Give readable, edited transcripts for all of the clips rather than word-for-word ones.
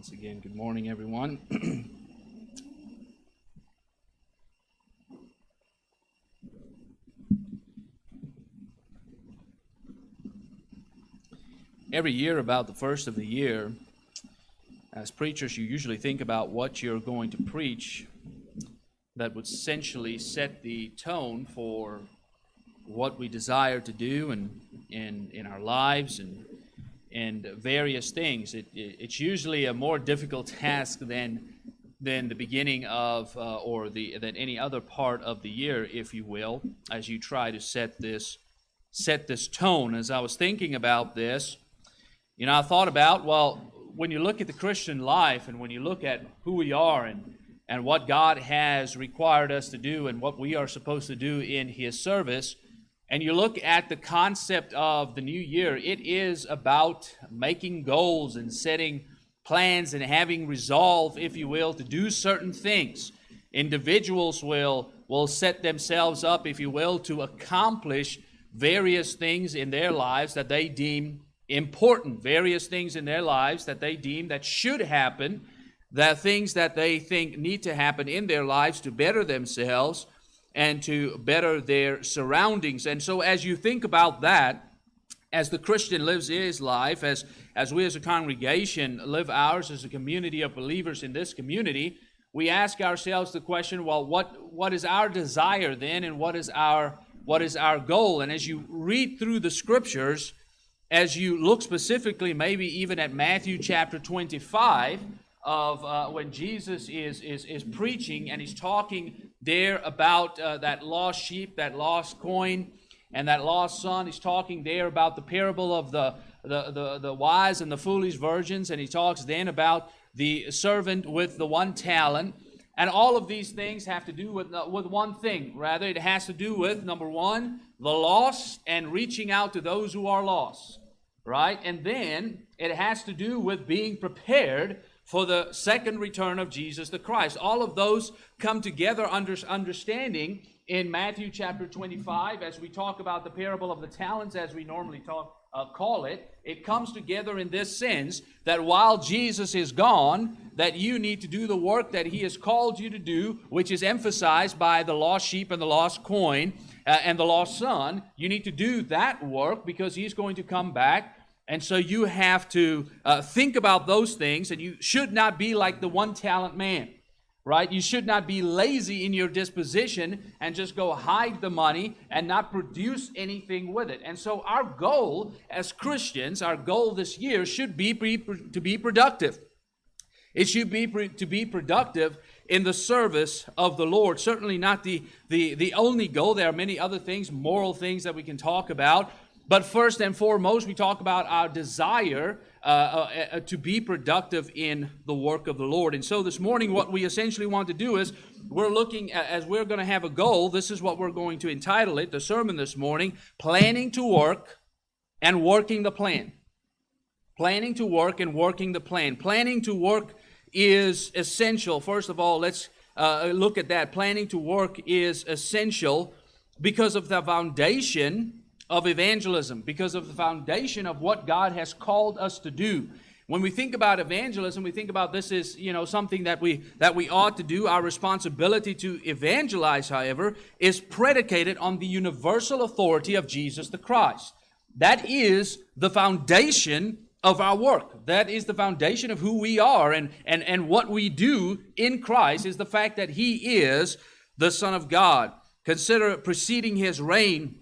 Once again, good morning, everyone. Every year, about the first of the year, as preachers, you usually think about what you're going to preach that would essentially set the tone for what we desire to do in our lives and various things. It's usually a more difficult task than the beginning of than any other part of the year, if you will, as you try to set this tone. As I was thinking about this, I thought about, well, when you look at the Christian life and when you look at who we are and what God has required us to do and what we are supposed to do in His service, and you look at the concept of the new year, it is about making goals and setting plans and having resolve, if you will, to do certain things. Individuals will set themselves up, if you will, to accomplish various things in their lives that they deem important, various things in their lives that they deem that should happen, the things that they think need to happen in their lives to better themselves and to better their surroundings. And so as you think about that, as the Christian lives his life, as we as a congregation live ours as a community of believers in this community, we ask ourselves the question, well, what is our desire then, and what is our goal? And as you read through the Scriptures, as you look specifically maybe even at Matthew chapter 25, of when Jesus is preaching, and He's talking there about that lost sheep, that lost coin, and that lost son. He's talking there about the parable of the wise and the foolish virgins, and He talks then about the servant with the one talent. And all of these things have to do with one thing. Rather, it has to do with, number one, the lost and reaching out to those who are lost. Right? And then it has to do with being prepared for the second return of Jesus the Christ. All of those come together understanding in Matthew chapter 25 as we talk about the parable of the talents, as we normally call it. It comes together in this sense that while Jesus is gone, that you need to do the work that He has called you to do, which is emphasized by the lost sheep and the lost coin and the lost son. You need to do that work because He's going to come back. And so you have to think about those things, and you should not be like the one-talent man, right? You should not be lazy in your disposition and just go hide the money and not produce anything with it. And so our goal as Christians, our goal this year should be to be productive. It should be to be productive in the service of the Lord. Certainly not the only goal. There are many other things, moral things that we can talk about. But first and foremost, we talk about our desire to be productive in the work of the Lord. And so this morning, what we essentially want to do is we're looking at, as we're going to have a goal, this is what we're going to entitle it, the sermon this morning, Planning to Work and Working the Plan. Planning to work and working the plan. Planning to work is essential. First of all, let's look at that. Planning to work is essential because of the foundation of evangelism, because of the foundation of what God has called us to do. When we think about evangelism, we think about this is, something that we ought to do. Our responsibility to evangelize, however, is predicated on the universal authority of Jesus the Christ. That is the foundation of our work. That is the foundation of who we are, and what we do in Christ is the fact that He is the Son of God. Consider preceding His reign.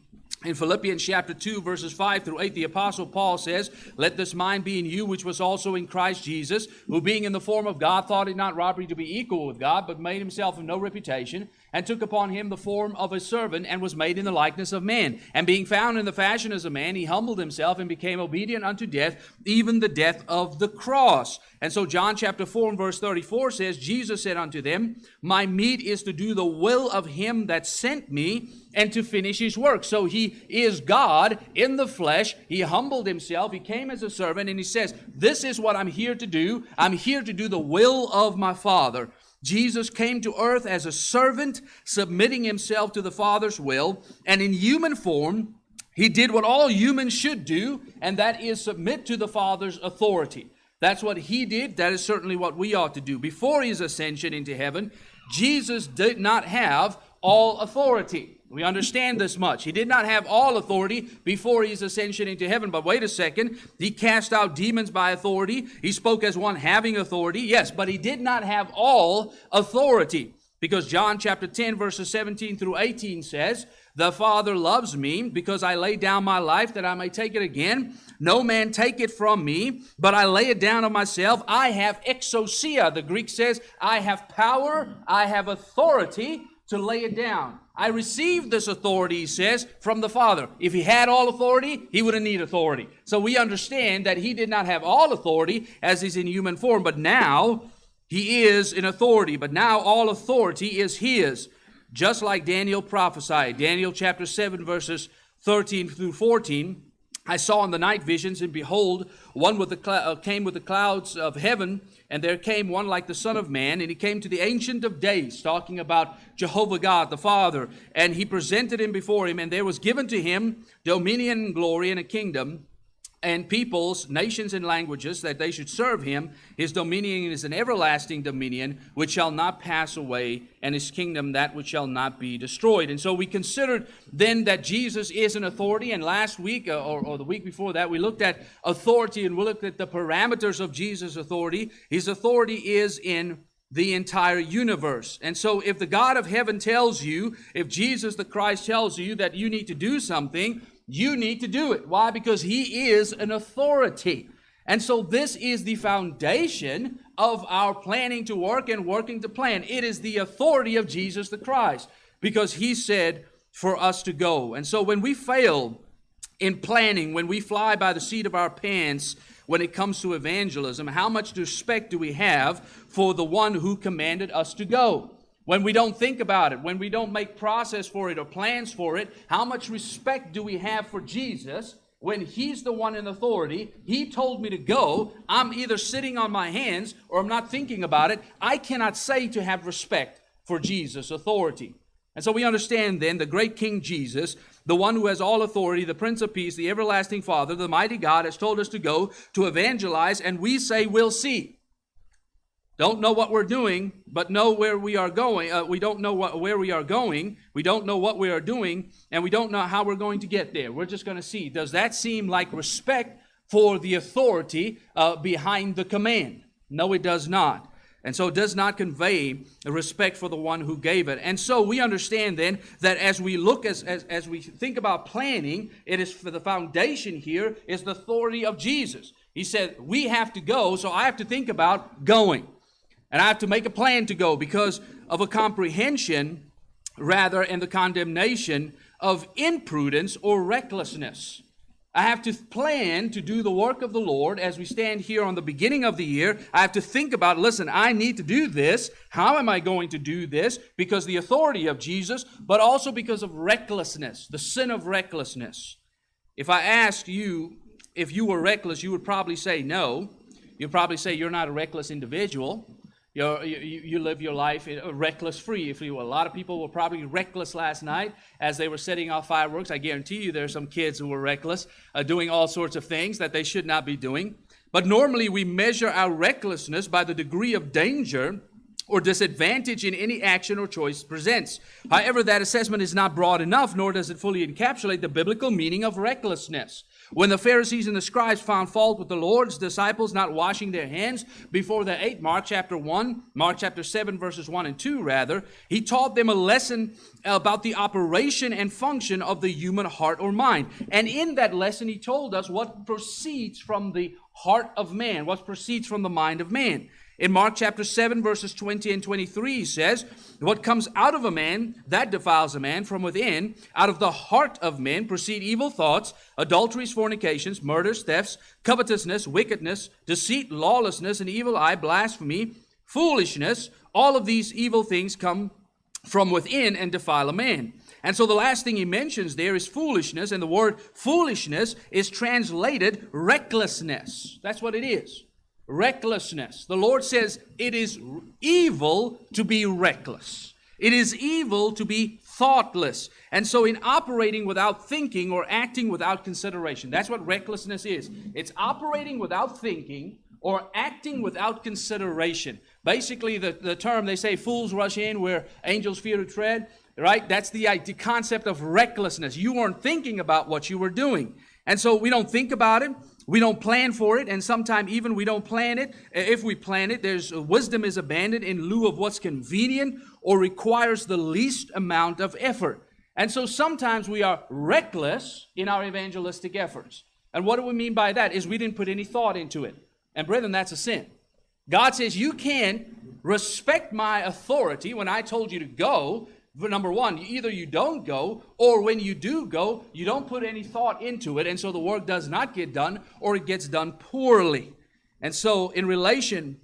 In Philippians chapter 2, verses 5 through 8, the Apostle Paul says, "Let this mind be in you, which was also in Christ Jesus, who being in the form of God, thought it not robbery to be equal with God, but made Himself of no reputation, and took upon Him the form of a servant, and was made in the likeness of men. And being found in the fashion as a man, He humbled Himself, and became obedient unto death, even the death of the cross." And so John chapter 4 and verse 34 says, "Jesus said unto them, My meat is to do the will of Him that sent me, and to finish His work." So He is God in the flesh. He humbled Himself. He came as a servant, and He says, this is what I'm here to do. I'm here to do the will of my Father. Jesus came to earth as a servant, submitting Himself to the Father's will, and in human form, He did what all humans should do, and that is submit to the Father's authority. That's what he did. That is certainly what we ought to do. Before his ascension into heaven, Jesus did not have all authority. We understand this much. He did not have all authority before his ascension into heaven. But wait a second. He cast out demons by authority. He spoke as one having authority. Yes, but he did not have all authority. Because John chapter 10 verses 17 through 18 says, "The Father loves me because I lay down my life that I may take it again. No man take it from me, but I lay it down of myself. I have exousia." The Greek says, I have power, I have authority to lay it down. I received this authority, he says, from the Father. If he had all authority, he wouldn't need authority. So we understand that he did not have all authority as he's in human form, but now he is in authority. But now all authority is his. Just like Daniel prophesied. Daniel chapter 7 verses 13 through 14. "I saw in the night visions, and behold, one came with the clouds of heaven, and there came one like the Son of Man, and he came to the Ancient of Days," talking about Jehovah God, the Father, "and he presented him before him, and there was given to him dominion and glory and a kingdom, and peoples, nations, and languages, that they should serve him. His dominion is an everlasting dominion, which shall not pass away, and his kingdom that which shall not be destroyed." And so we considered then that Jesus is an authority, and last week, or the week before that, we looked at authority, and we looked at the parameters of Jesus' authority. His authority is in the entire universe. And so if the God of heaven tells you, if Jesus the Christ tells you that you need to do something, you need to do it. Why? Because he is an authority. And so this is the foundation of our planning to work and working to plan. It is the authority of Jesus the Christ, because he said for us to go. And so when we fail in planning, when we fly by the seat of our pants, when it comes to evangelism, how much respect do we have for the one who commanded us to go? When we don't think about it, when we don't make process for it or plans for it, how much respect do we have for Jesus when he's the one in authority? He told me to go. I'm either sitting on my hands or I'm not thinking about it. I cannot say to have respect for Jesus' authority. And so we understand then the great King Jesus, the one who has all authority, the Prince of Peace, the everlasting Father, the mighty God, has told us to go to evangelize, and we say we'll see. Don't know what we're doing, but know where we are going. We don't know where we are going. We don't know what we are doing, and we don't know how we're going to get there. We're just going to see. Does that seem like respect for the authority behind the command? No, it does not. And so it does not convey a respect for the one who gave it. And so we understand then that as we look, as we think about planning, it is for the foundation here is the authority of Jesus. He said, we have to go, so I have to think about going. And I have to make a plan to go because of a comprehension, rather, and the condemnation of imprudence or recklessness. I have to plan to do the work of the Lord as we stand here on the beginning of the year. I have to think about, listen, I need to do this. How am I going to do this? Because the authority of Jesus, but also because of recklessness, the sin of recklessness. If I asked you if you were reckless, you would probably say no. You'd probably say you're not a reckless individual. You live your life reckless-free, if you will. A lot of people were probably reckless last night as they were setting off fireworks. I guarantee you there are some kids who were reckless, doing all sorts of things that they should not be doing. But normally we measure our recklessness by the degree of danger or disadvantage in any action or choice presents. However, that assessment is not broad enough, nor does it fully encapsulate the biblical meaning of recklessness. When the Pharisees and the scribes found fault with the Lord's disciples not washing their hands before they ate, Mark chapter 7, verses 1 and 2, rather, he taught them a lesson about the operation and function of the human heart or mind. And in that lesson, he told us what proceeds from the heart of man, what proceeds from the mind of man. In Mark chapter 7, verses 20 and 23, he says, what comes out of a man, that defiles a man from within. Out of the heart of men proceed evil thoughts, adulteries, fornications, murders, thefts, covetousness, wickedness, deceit, lawlessness, an evil eye, blasphemy, foolishness. All of these evil things come from within and defile a man. And so the last thing he mentions there is foolishness, and the word foolishness is translated recklessness. That's what it is. Recklessness. The Lord says it is evil to be reckless. It is evil to be thoughtless. And so in operating without thinking or acting without consideration, that's what recklessness is. It's operating without thinking or acting without consideration. Basically, the term, they say, fools rush in where angels fear to tread, right? That's the concept of recklessness. You weren't thinking about what you were doing. And so we don't think about it. We don't plan for it. And sometimes even we don't plan it. If we plan it, wisdom is abandoned in lieu of what's convenient or requires the least amount of effort. And so sometimes we are reckless in our evangelistic efforts. And what do we mean by that? Is we didn't put any thought into it. And brethren, that's a sin. God says you can respect my authority when I told you to go. Number one, either you don't go, or when you do go, you don't put any thought into it, and so the work does not get done, or it gets done poorly. And so in relation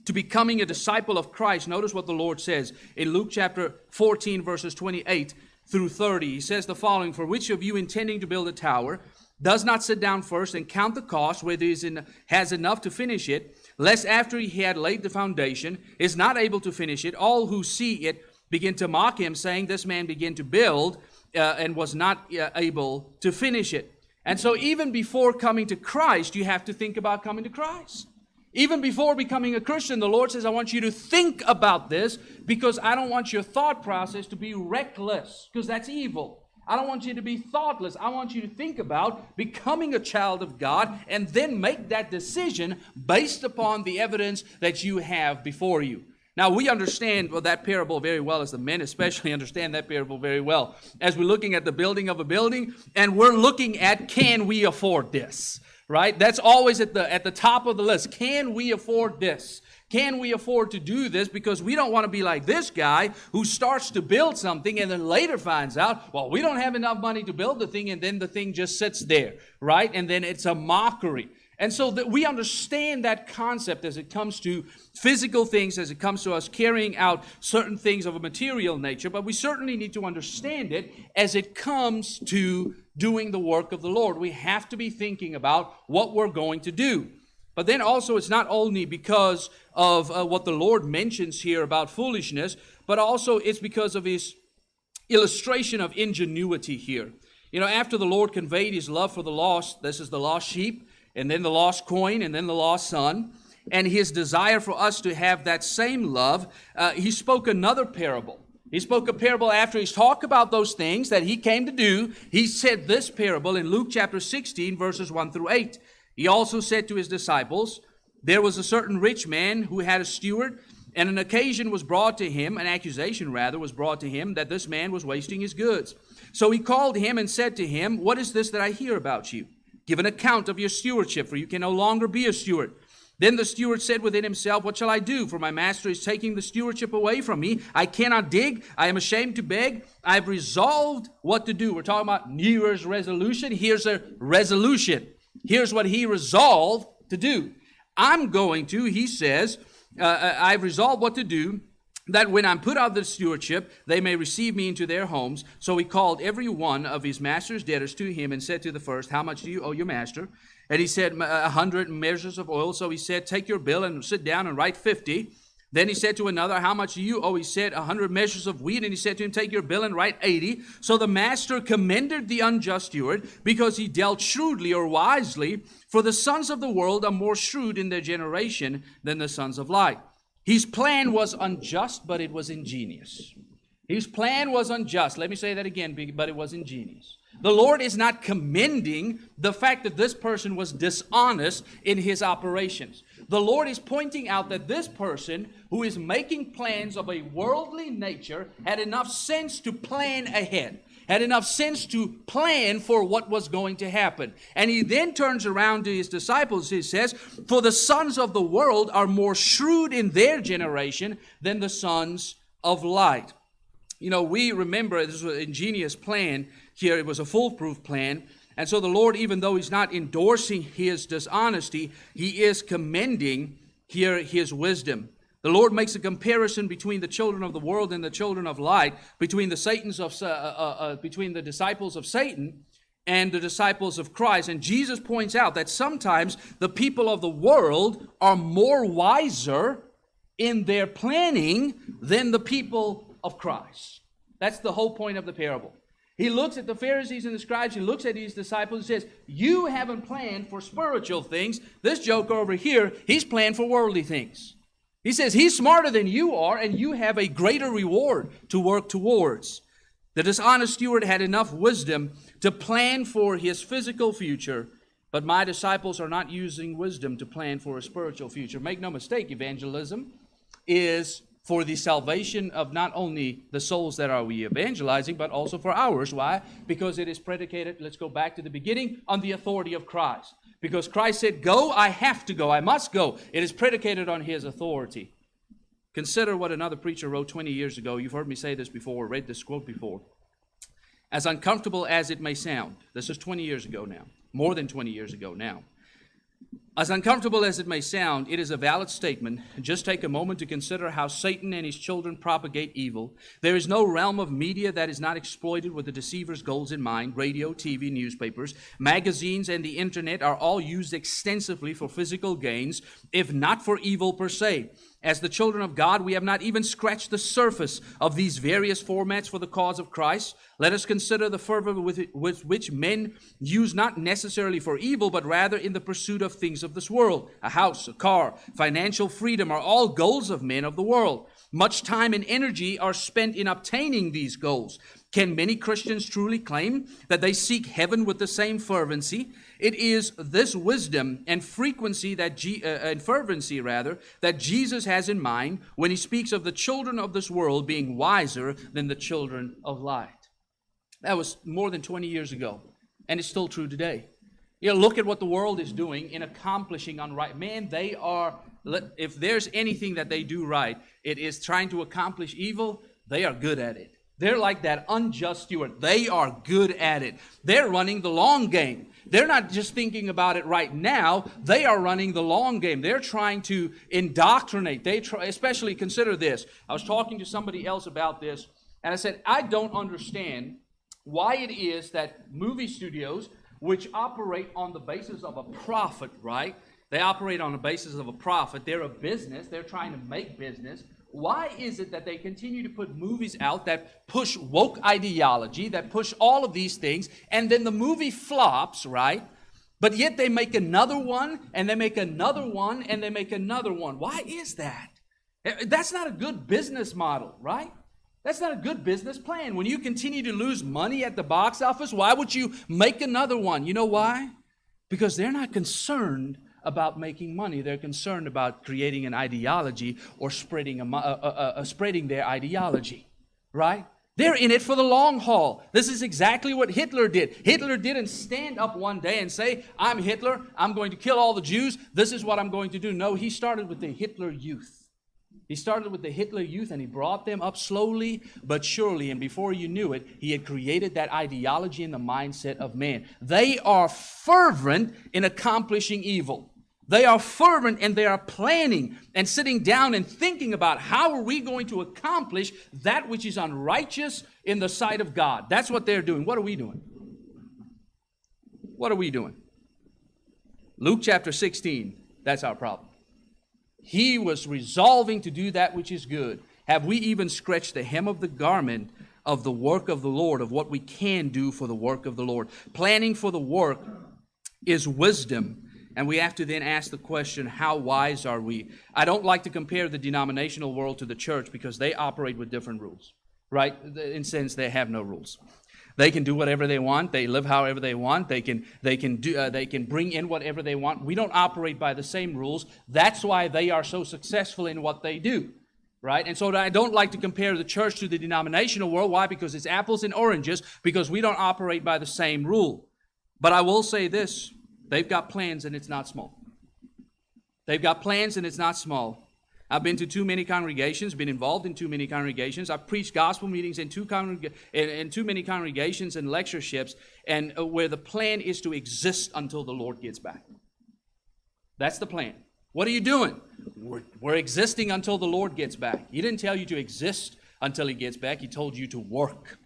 to becoming a disciple of Christ, notice what the Lord says in Luke chapter 14, verses 28 through 30. He says the following, "For which of you intending to build a tower does not sit down first and count the cost, whether he has enough to finish it, lest after he had laid the foundation, is not able to finish it, all who see it begin to mock him, saying, this man began to build and was not able to finish it." And so even before coming to Christ, you have to think about coming to Christ. Even before becoming a Christian, the Lord says, I want you to think about this, because I don't want your thought process to be reckless, because that's evil. I don't want you to be thoughtless. I want you to think about becoming a child of God and then make that decision based upon the evidence that you have before you. Now, we understand that parable very well, as the men especially understand that parable very well, as we're looking at the building of a building, and we're looking at, can we afford this? Right? That's always at the top of the list. Can we afford this? Can we afford to do this? Because we don't want to be like this guy who starts to build something and then later finds out, well, we don't have enough money to build the thing, and then the thing just sits there, right? And then it's a mockery. And so that we understand that concept as it comes to physical things, as it comes to us carrying out certain things of a material nature, but we certainly need to understand it as it comes to doing the work of the Lord. We have to be thinking about what we're going to do. But then also it's not only because of what the Lord mentions here about foolishness, but also it's because of His illustration of ingenuity here. You know, after the Lord conveyed His love for the lost, this is the lost sheep, and then the lost coin, and then the lost son, and His desire for us to have that same love, He spoke another parable. He spoke a parable after He's talked about those things that He came to do. He said this parable in Luke chapter 16, verses 1 through 8. He also said to His disciples, there was a certain rich man who had a steward, and an accusation was brought to him that this man was wasting his goods. So he called him and said to him, what is this that I hear about you? Give an account of your stewardship, for you can no longer be a steward. Then the steward said within himself, what shall I do? For my master is taking the stewardship away from me. I cannot dig. I am ashamed to beg. I've resolved what to do. We're talking about New Year's resolution. Here's a resolution. Here's what he resolved to do. I'm going to, he says, I've resolved what to do, that when I'm put out of the stewardship, they may receive me into their homes. So he called every one of his master's debtors to him and said to the first, how much do you owe your master? And he said, 100 measures of oil. So he said, take your bill and sit down and write 50. Then he said to another, how much do you owe? He said, 100 measures of wheat. And he said to him, take your bill and write 80. So the master commended the unjust steward because he dealt shrewdly or wisely. For the sons of the world are more shrewd in their generation than the sons of light. His plan was unjust, but it was ingenious. His plan was unjust. Let me say that again, but it was ingenious. The Lord is not commending the fact that this person was dishonest in his operations. The Lord is pointing out that this person who is making plans of a worldly nature had enough sense to plan ahead, had enough sense to plan for what was going to happen. And he then turns around to his disciples, he says, for the sons of the world are more shrewd in their generation than the sons of light. You know, we remember this was an ingenious plan here. It was a foolproof plan. And so the Lord, even though He's not endorsing his dishonesty, He is commending here His wisdom. The Lord makes a comparison between the children of the world and the children of light, between the disciples of Satan and the disciples of Christ. And Jesus points out that sometimes the people of the world are more wiser in their planning than the people of Christ. That's the whole point of the parable. He looks at the Pharisees and the scribes. He looks at these disciples and says, you haven't planned for spiritual things. This joker over here, he's planned for worldly things. He says he's smarter than you are, and you have a greater reward to work towards. The dishonest steward had enough wisdom to plan for his physical future, but my disciples are not using wisdom to plan for a spiritual future. Make no mistake, evangelism is for the salvation of not only the souls that are we evangelizing, but also for ours. Why? Because it is predicated, let's go back to the beginning, on the authority of Christ. Because Christ said, go, I have to go, I must go. It is predicated on His authority. Consider what another preacher wrote 20 years ago. You've heard me say this before, read this quote before. As uncomfortable as it may sound, this is 20 years ago now, more than 20 years ago now. As uncomfortable as it may sound, it is a valid statement. Just take a moment to consider how Satan and his children propagate evil. There is no realm of media that is not exploited with the deceiver's goals in mind. Radio, TV, newspapers, magazines, and the internet are all used extensively for physical gains, if not for evil per se. As the children of God, we have not even scratched the surface of these various formats for the cause of Christ. Let us consider the fervor with which men use not necessarily for evil, but rather in the pursuit of things of this world. A house, a car, financial freedom are all goals of men of the world. Much time and energy are spent in obtaining these goals. Can many Christians truly claim that they seek heaven with the same fervency? It is this wisdom and fervency that Jesus has in mind when He speaks of the children of this world being wiser than the children of light. That was more than 20 years ago, and it's still true today. You know, look at what the world is doing in accomplishing unright. Man, they are, if there's anything that they do right, it is trying to accomplish evil. They are good at it. They're like that unjust steward. They are good at it. They're running the long game. They're not just thinking about it right now. They are running the long game. They're trying to indoctrinate. Especially consider this. I was talking to somebody else about this, and I said, I don't understand why it is that movie studios, which operate on the basis of a profit, right? They operate on the basis of a profit. They're a business. They're trying to make business. Why is it that they continue to put movies out that push woke ideology, that push all of these things, and then the movie flops, right? But yet they make another one, and they make another one, and they make another one. Why is that? That's not a good business model, right? That's not a good business plan. When you continue to lose money at the box office, why would you make another one? You know why? Because they're not concerned about making money. They're concerned about creating an ideology or spreading their ideology, right? They're in it for the long haul. This is exactly what Hitler did. Hitler didn't stand up one day and say, I'm Hitler, I'm going to kill all the Jews, this is what I'm going to do. No, he started with the Hitler Youth. He started with the Hitler Youth, and he brought them up slowly but surely, and before you knew it, he had created that ideology in the mindset of man. They are fervent in accomplishing evil. They are fervent, and they are planning and sitting down and thinking about how are we going to accomplish that which is unrighteous in the sight of God. That's what they're doing. What are we doing? What are we doing? Luke chapter 16, that's our problem. He was resolving to do that which is good. Have we even scratched the hem of the garment of the work of the Lord, of what we can do for the work of the Lord? Planning for the work is wisdom. And we have to then ask the question, how wise are we? I don't like to compare the denominational world to the church because they operate with different rules, right? In a sense, they have no rules. They can do whatever they want. They live however they want. They can bring in whatever they want. We don't operate by the same rules. That's why they are so successful in what they do, right? And so I don't like to compare the church to the denominational world. Why? Because it's apples and oranges, because we don't operate by the same rule. But I will say this. They've got plans, and it's not small. They've got plans, and it's not small. I've been to too many congregations, been involved in too many congregations. I've preached gospel meetings in too many congregations and lectureships, and where the plan is to exist until the Lord gets back. That's the plan. What are you doing? We're existing until the Lord gets back. He didn't tell you to exist until He gets back. He told you to work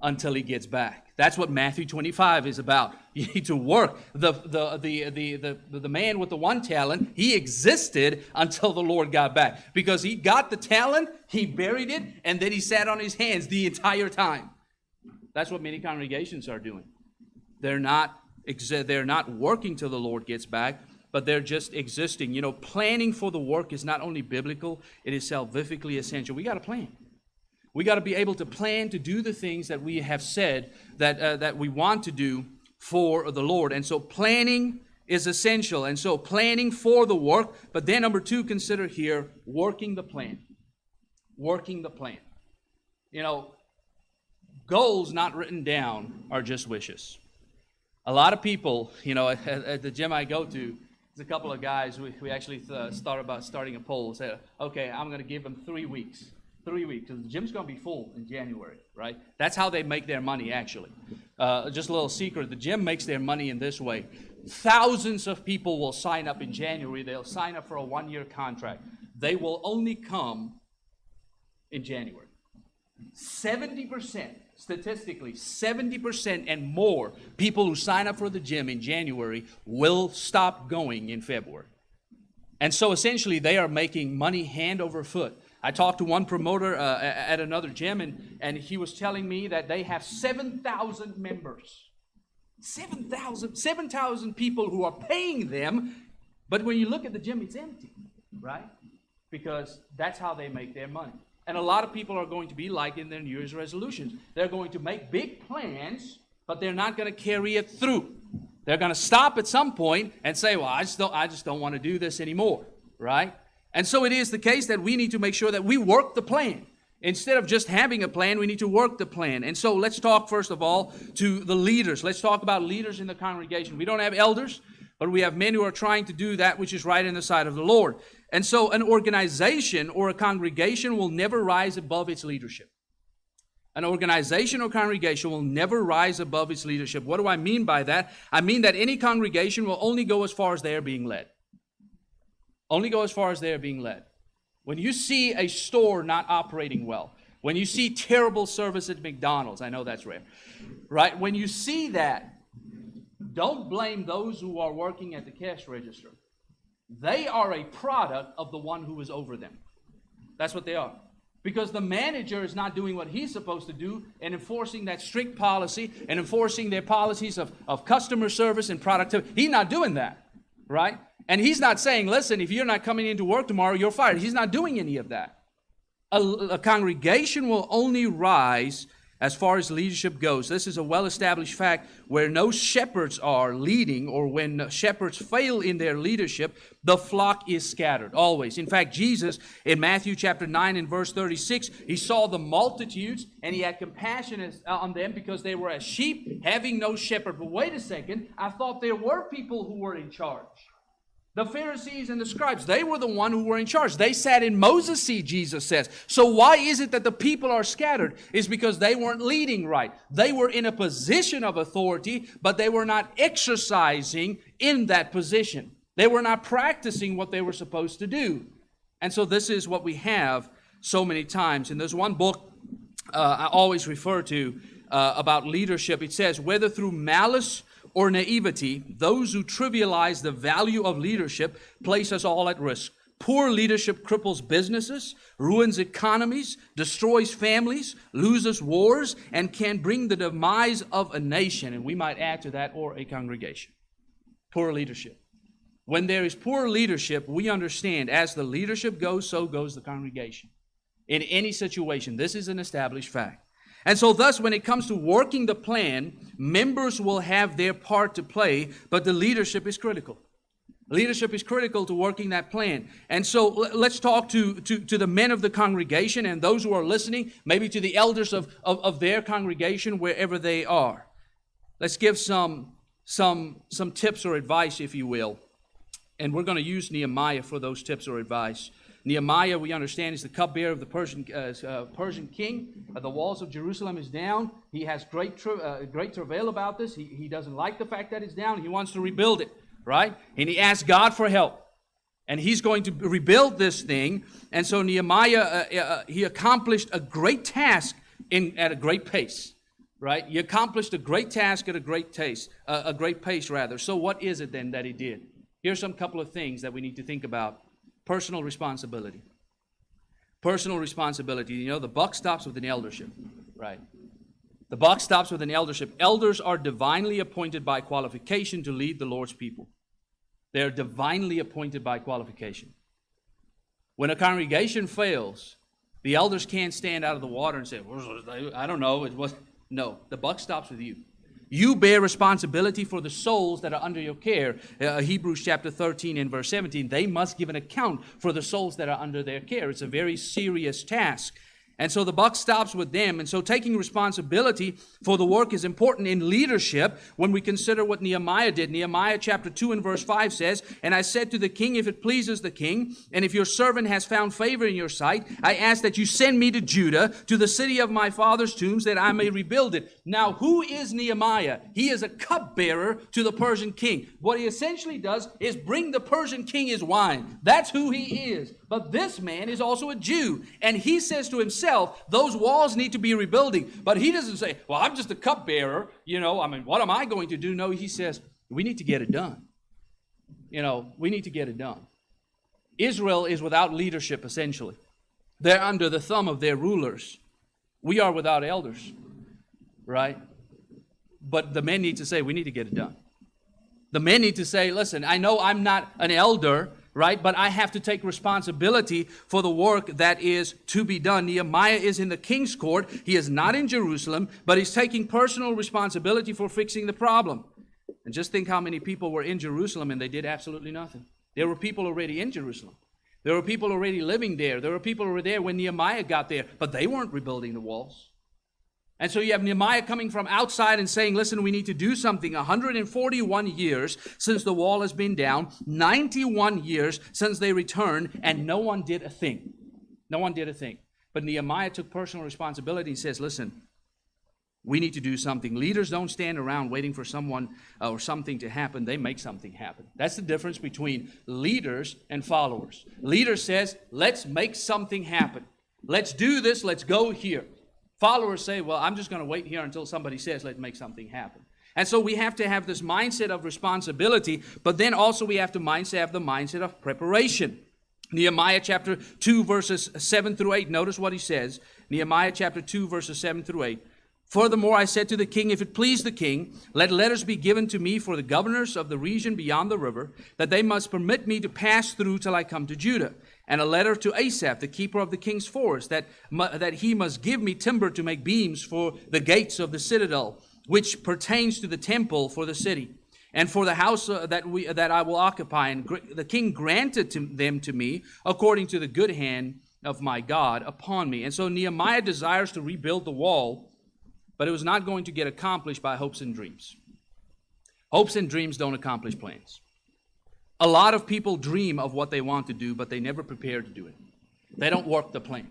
until He gets back. That's what Matthew 25 is about. You need to work. The man with the one talent, he existed until the Lord got back. Because he got the talent, he buried it, and then he sat on his hands the entire time. That's what many congregations are doing. They're not working till the Lord gets back, but they're just existing. You know, planning for the work is not only biblical, it is salvifically essential. We got to plan. We got to be able to plan to do the things that we have said that we want to do for the Lord. And so planning is essential. And so planning for the work. But then number 2, consider here working the plan. Working the plan. You know, goals not written down are just wishes. A lot of people, you know, at the gym I go to, there's a couple of guys, we actually thought about starting a poll. Said, okay, I'm going to give them 3 weeks. 3 weeks, because the gym's going to be full in January, right? That's how they make their money, actually. Just a little secret, the gym makes their money in this way. Thousands of people will sign up in January. They'll sign up for a 1-year contract. They will only come in January. 70%, statistically, 70% and more people who sign up for the gym in January will stop going in February. And so essentially they are making money hand over foot. I talked to one promoter at another gym, and he was telling me that they have 7,000 members. 7,000 people who are paying them, but when you look at the gym, it's empty, right? Because that's how they make their money. And a lot of people are going to be like in their New Year's resolutions. They're going to make big plans, but they're not going to carry it through. They're going to stop at some point and say, well, I just don't want to do this anymore, right? And so it is the case that we need to make sure that we work the plan. Instead of just having a plan, we need to work the plan. And so let's talk first of all to the leaders. Let's talk about leaders in the congregation. We don't have elders, but we have men who are trying to do that which is right in the sight of the Lord. And so an organization or a congregation will never rise above its leadership. An organization or congregation will never rise above its leadership. What do I mean by that? I mean that any congregation will only go as far as they are being led. Only go as far as they are being led. When you see a store not operating well, when you see terrible service at McDonald's, I know that's rare, right? When you see that, don't blame those who are working at the cash register. They are a product of the one who is over them. That's what they are. Because the manager is not doing what he's supposed to do and enforcing that strict policy and enforcing their policies of customer service and productivity. He's not doing that, right? And he's not saying, listen, if you're not coming into work tomorrow, you're fired. He's not doing any of that. A congregation will only rise as far as leadership goes. This is a well-established fact. Where no shepherds are leading, or when shepherds fail in their leadership, the flock is scattered, always. In fact, Jesus, in Matthew chapter 9 and verse 36, he saw the multitudes, and he had compassion on them because they were as sheep having no shepherd. But wait a second, I thought there were people who were in charge. The Pharisees and the scribes, they were the one who were in charge. They sat in Moses' seat, Jesus says. So why is it that the people are scattered? It's because they weren't leading right. They were in a position of authority, but they were not exercising in that position. They were not practicing what they were supposed to do. And so this is what we have so many times. And there's one book I always refer to about leadership. It says, whether through malice or naivety, those who trivialize the value of leadership place us all at risk. Poor leadership cripples businesses, ruins economies, destroys families, loses wars, and can bring the demise of a nation. And we might add to that, or a congregation. Poor leadership. When there is poor leadership, we understand as the leadership goes, so goes the congregation. In any situation, this is an established fact. And so thus, when it comes to working the plan, members will have their part to play, but the leadership is critical. Leadership is critical to working that plan. And so let's talk to the men of the congregation and those who are listening, maybe to the elders of their congregation, wherever they are. Let's give some tips or advice, if you will. And we're going to use Nehemiah for those tips or advice. Nehemiah, we understand, is the cupbearer of the Persian king. The walls of Jerusalem is down. He has great travail about this. He doesn't like the fact that it's down. He wants to rebuild it, right? And he asks God for help. And he's going to rebuild this thing. And so Nehemiah, he accomplished a great task at a great pace, right? He accomplished a great task at a great pace. So what is it then that he did? Here's some couple of things that we need to think about. Personal responsibility. Personal responsibility. You know, the buck stops with an eldership, right? The buck stops with an eldership. Elders are divinely appointed by qualification to lead the Lord's people. They are divinely appointed by qualification. When a congregation fails, the elders can't stand out of the water and say, I don't know. No, the buck stops with you. You bear responsibility for the souls that are under your care. Hebrews chapter 13 and verse 17, they must give an account for the souls that are under their care. It's a very serious task. And so the buck stops with them. And so taking responsibility for the work is important in leadership when we consider what Nehemiah did. Nehemiah chapter 2 and verse 5 says, "And I said to the king, if it pleases the king, and if your servant has found favor in your sight, I ask that you send me to Judah, to the city of my father's tombs, that I may rebuild it." Now, who is Nehemiah? He is a cupbearer to the Persian king. What he essentially does is bring the Persian king his wine. That's who he is. But this man is also a Jew. And he says to himself, those walls need to be rebuilding. But he doesn't say, well, I'm just a cupbearer. What am I going to do? No, he says, we need to get it done. We need to get it done. Israel is without leadership, essentially. They're under the thumb of their rulers. We are without elders, right? But the men need to say, we need to get it done. The men need to say, listen, I know I'm not an elder, right? But I have to take responsibility for the work that is to be done. Nehemiah is in the king's court. He is not in Jerusalem, but he's taking personal responsibility for fixing the problem. And just think how many people were in Jerusalem and they did absolutely nothing. There were people already in Jerusalem. There were people already living there. There were people who were there when Nehemiah got there, but they weren't rebuilding the walls. And so you have Nehemiah coming from outside and saying, listen, we need to do something. 141 years since the wall has been down, 91 years since they returned, and no one did a thing. No one did a thing. But Nehemiah took personal responsibility and says, listen, we need to do something. Leaders don't stand around waiting for someone or something to happen. They make something happen. That's the difference between leaders and followers. Leader says, let's make something happen. Let's do this. Let's go here. Followers say, well, I'm just going to wait here until somebody says, let's make something happen. And so we have to have this mindset of responsibility, but then also we have to have the mindset of preparation. Nehemiah chapter 2, verses 7 through 8. Notice what he says. Nehemiah chapter 2, verses 7 through 8. Furthermore, I said to the king, if it please the king, let letters be given to me for the governors of the region beyond the river, that they must permit me to pass through till I come to Judah. And a letter to Asaph, the keeper of the king's forest, that he must give me timber to make beams for the gates of the citadel, which pertains to the temple for the city, and for the house that I will occupy. And the king granted them to me according to the good hand of my God upon me. And so Nehemiah desires to rebuild the wall, but it was not going to get accomplished by hopes and dreams. Hopes and dreams don't accomplish plans. A lot of people dream of what they want to do, but they never prepare to do it. They don't work the plan.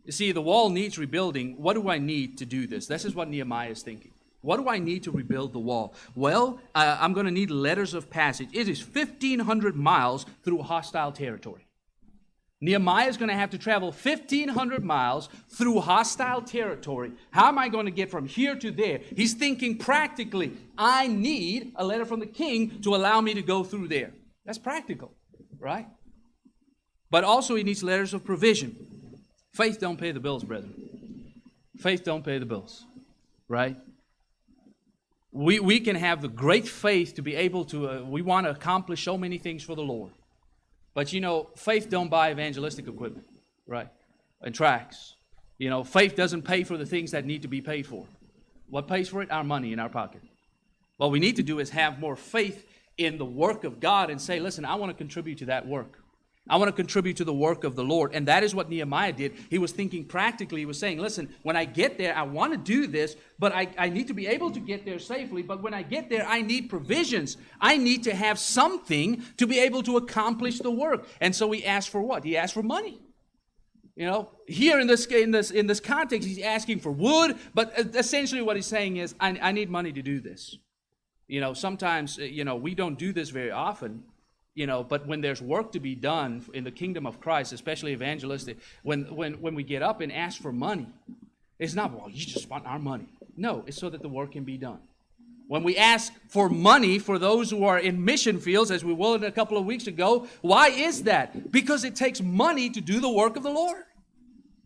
You see, the wall needs rebuilding. What do I need to do this? This is what Nehemiah is thinking. What do I need to rebuild the wall? Well, I'm going to need letters of passage. It is 1,500 miles through hostile territory. Nehemiah is going to have to travel 1,500 miles through hostile territory. How am I going to get from here to there? He's thinking practically, I need a letter from the king to allow me to go through there. That's practical, right? But also he needs letters of provision. Faith don't pay the bills, brethren. Faith don't pay the bills, right? We can have the great faith to be able to, we want to accomplish so many things for the Lord. But, faith don't buy evangelistic equipment, right? And tracts. Faith doesn't pay for the things that need to be paid for. What pays for it? Our money in our pocket. What we need to do is have more faith in the work of God and say, listen, I want to contribute to that work. I want to contribute to the work of the Lord. And that is what Nehemiah did. He was thinking practically. He was saying, listen, when I get there, I want to do this, but I need to be able to get there safely. But when I get there, I need provisions. I need to have something to be able to accomplish the work. And so he asked for what? He asked for money. Here in this context, he's asking for wood, but essentially what he's saying is, I need money to do this. Sometimes, we don't do this very often. But when there's work to be done in the kingdom of Christ, especially evangelistic, when we get up and ask for money, it's not, well, you just want our money. No, it's so that the work can be done. When we ask for money for those who are in mission fields, as we will in a couple of weeks ago, why is that? Because it takes money to do the work of the Lord.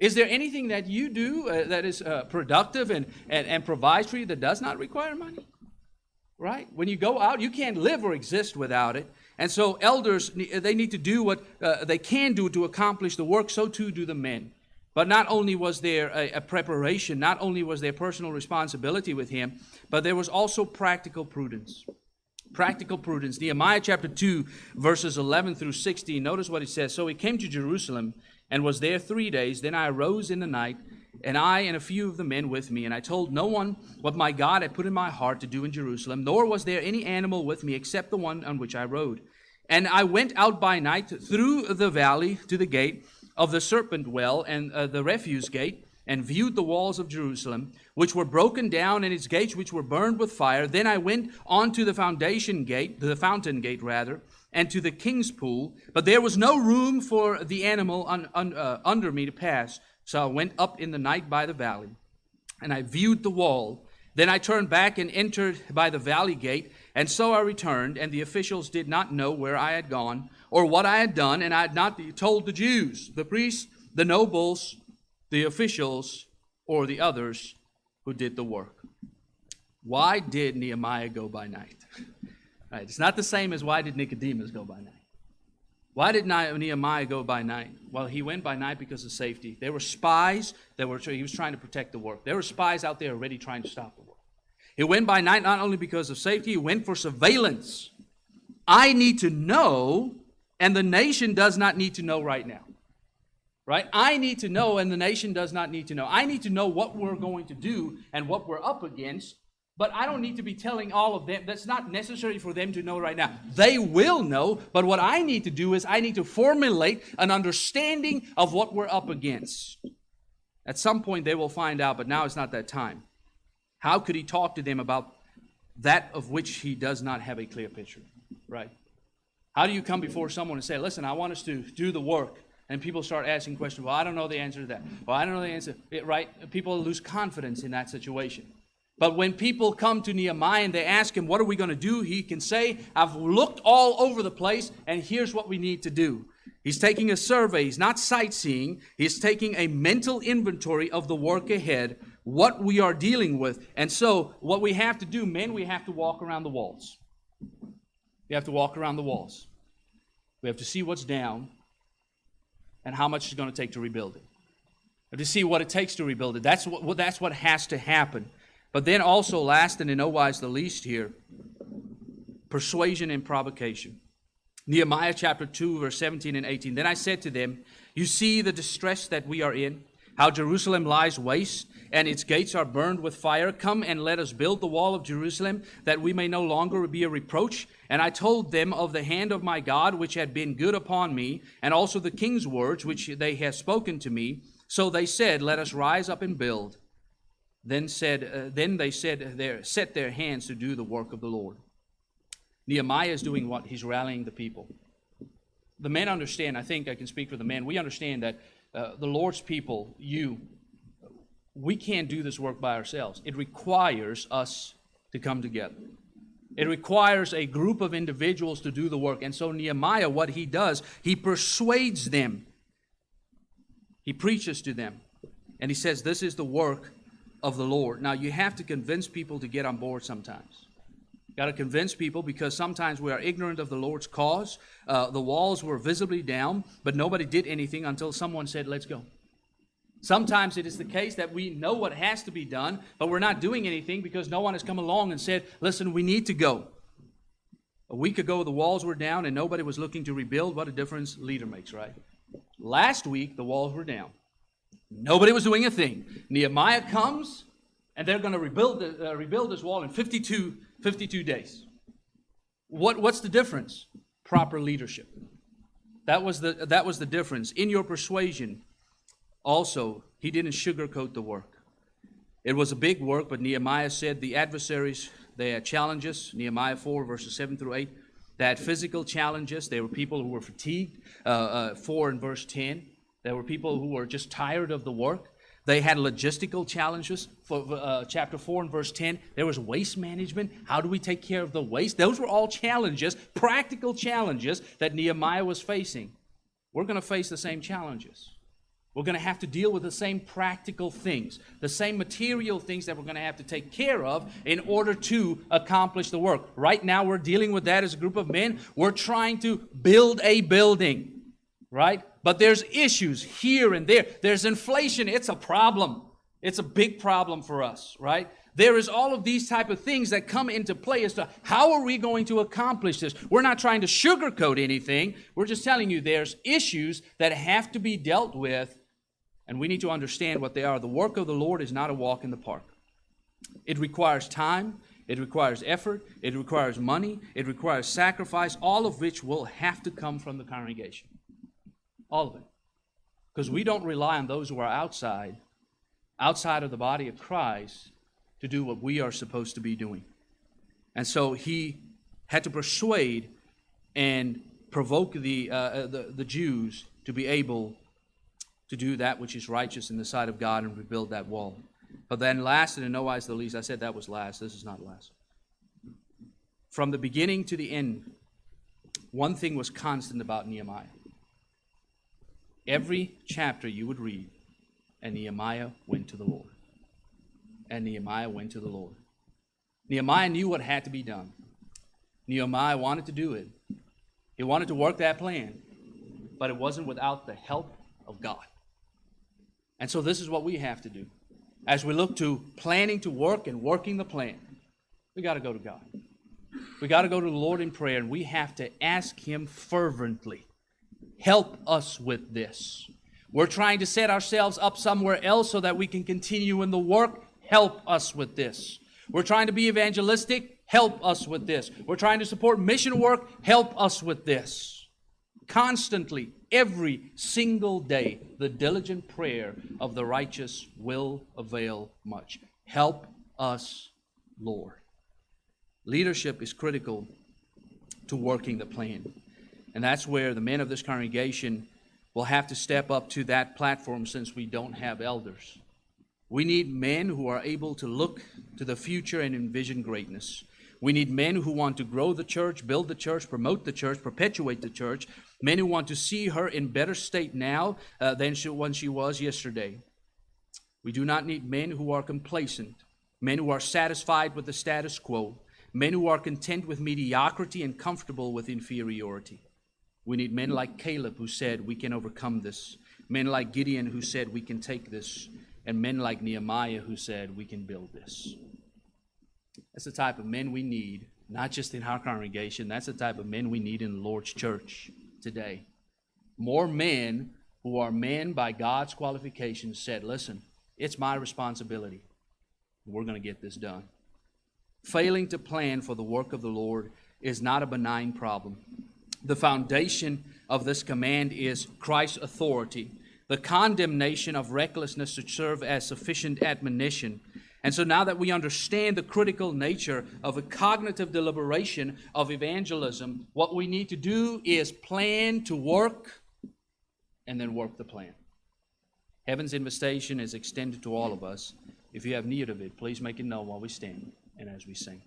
Is there anything that you do that is productive and provides for you that does not require money? Right? When you go out, you can't live or exist without it. And so elders, they need to do what they can do to accomplish the work. So too do the men. But not only was there a preparation, not only was there personal responsibility with him, but there was also practical prudence. Practical prudence. Nehemiah chapter 2, verses 11 through 16. Notice what it says. So he came to Jerusalem and was there 3 days. Then I arose in the night, and I and a few of the men with me, and I told no one what my God had put in my heart to do in Jerusalem, nor was there any animal with me except the one on which I rode. And I went out by night through the valley to the gate of the serpent well and the refuse gate, and viewed the walls of Jerusalem, which were broken down, and its gates which were burned with fire. Then I went on to the fountain gate, and to the king's pool, but there was no room for the animal under me to pass. So I went up in the night by the valley, and I viewed the wall. Then I turned back and entered by the valley gate, and so I returned, and the officials did not know where I had gone or what I had done, and I had not told the Jews, the priests, the nobles, the officials, or the others who did the work. Why did Nehemiah go by night? Right, it's not the same as why did Nicodemus go by night. Why did Nehemiah go by night? Well, he went by night because of safety. There were spies he was trying to protect the work. There were spies out there already trying to stop the work. He went by night not only because of safety, he went for surveillance. I need to know, and the nation does not need to know right now. Right? I need to know, and the nation does not need to know. I need to know what we're going to do and what we're up against, but I don't need to be telling all of them. That's not necessary for them to know right now. They will know, but what I need to do is I need to formulate an understanding of what we're up against. At some point they will find out, but now it's not that time. How could he talk to them about that of which he does not have a clear picture? Right? How do you come before someone and say, listen, I want us to do the work? And people start asking questions. Well, I don't know the answer to that. Well, I don't know the answer. Right? People lose confidence in that situation. But when people come to Nehemiah and they ask him, what are we going to do? He can say, I've looked all over the place, and here's what we need to do. He's taking a survey. He's not sightseeing. He's taking a mental inventory of the work ahead, what we are dealing with. And so what we have to do, men, we have to walk around the walls. We have to walk around the walls. We have to see what's down and how much it's going to take to rebuild it. We have to see what it takes to rebuild it. That's what has to happen. But then also, last and in no wise the least here, persuasion and provocation. Nehemiah chapter 2, verse 17 and 18. Then I said to them, you see the distress that we are in, how Jerusalem lies waste, and its gates are burned with fire. Come and let us build the wall of Jerusalem, that we may no longer be a reproach. And I told them of the hand of my God, which had been good upon me, and also the king's words, which they have spoken to me. So they said, let us rise up and build. Then they set their hands to do the work of the Lord. Nehemiah is doing what? He's rallying the people. The men understand, I think I can speak for the men, we understand that the Lord's people, we can't do this work by ourselves. It requires us to come together. It requires a group of individuals to do the work. And so Nehemiah, what he does, he persuades them. He preaches to them. And he says, this is the work of the Lord. Now, you have to convince people to get on board sometimes. You got to convince people, because sometimes we are ignorant of the Lord's cause. The walls were visibly down, but nobody did anything until someone said, let's go. Sometimes it is the case that we know what has to be done, but we're not doing anything because no one has come along and said, listen, we need to go. A week ago, the walls were down and nobody was looking to rebuild. What a difference leader makes, right? Last week, the walls were down. Nobody was doing a thing. Nehemiah comes, and they're going to rebuild this wall in 52 days. What's the difference? Proper leadership. That was the difference. In your persuasion, also, he didn't sugarcoat the work. It was a big work, but Nehemiah said the adversaries, they had challenges. Nehemiah 4, verses 7 through 8. They had physical challenges. They were people who were fatigued. 4 and verse 10. There were people who were just tired of the work. They had logistical challenges. For chapter 4 and verse 10, there was waste management. How do we take care of the waste? Those were all challenges, practical challenges that Nehemiah was facing. We're going to face the same challenges. We're going to have to deal with the same practical things, the same material things that we're going to have to take care of in order to accomplish the work. Right now, we're dealing with that as a group of men. We're trying to build a building, right? But there's issues here and there. There's inflation. It's a problem. It's a big problem for us, right? There is all of these type of things that come into play as to how are we going to accomplish this. We're not trying to sugarcoat anything. We're just telling you there's issues that have to be dealt with, and we need to understand what they are. The work of the Lord is not a walk in the park. It requires time. It requires effort. It requires money. It requires sacrifice, all of which will have to come from the congregation. All of it. Because we don't rely on those who are outside of the body of Christ to do what we are supposed to be doing. And so he had to persuade and provoke the Jews to be able to do that which is righteous in the sight of God and rebuild that wall. But then last and in no wise the least, I said that was last. This is not last. From the beginning to the end, one thing was constant about Nehemiah. Every chapter you would read, and Nehemiah went to the Lord. And Nehemiah went to the Lord. Nehemiah knew what had to be done. Nehemiah wanted to do it. He wanted to work that plan. But it wasn't without the help of God. And so this is what we have to do. As we look to planning to work and working the plan, we got to go to God. We got to go to the Lord in prayer, and we have to ask Him fervently, help us with this. We're trying to set ourselves up somewhere else so that we can continue in the work. Help us with this. We're trying to be evangelistic. Help us with this. We're trying to support mission work. Help us with this. Constantly, every single day, the diligent prayer of the righteous will avail much. Help us, Lord. Leadership is critical to working the plan. And that's where the men of this congregation will have to step up to that platform since we don't have elders. We need men who are able to look to the future and envision greatness. We need men who want to grow the church, build the church, promote the church, perpetuate the church. Men who want to see her in better state now than when she was yesterday. We do not need men who are complacent, men who are satisfied with the status quo, men who are content with mediocrity and comfortable with inferiority. We need men like Caleb who said, we can overcome this. Men like Gideon who said, we can take this. And men like Nehemiah who said, we can build this. That's the type of men we need, not just in our congregation. That's the type of men we need in the Lord's church today. More men who are men by God's qualifications said, listen, it's my responsibility. We're going to get this done. Failing to plan for the work of the Lord is not a benign problem. The foundation of this command is Christ's authority. The condemnation of recklessness should serve as sufficient admonition. And so now that we understand the critical nature of a cognitive deliberation of evangelism, what we need to do is plan to work and then work the plan. Heaven's invitation is extended to all of us. If you have need of it, please make it known while we stand and as we sing.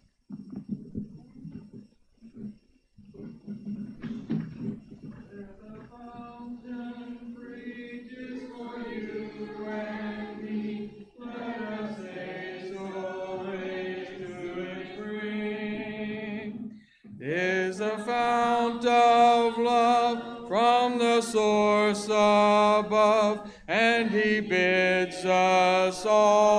Is the fount of love from the source above, and He bids us all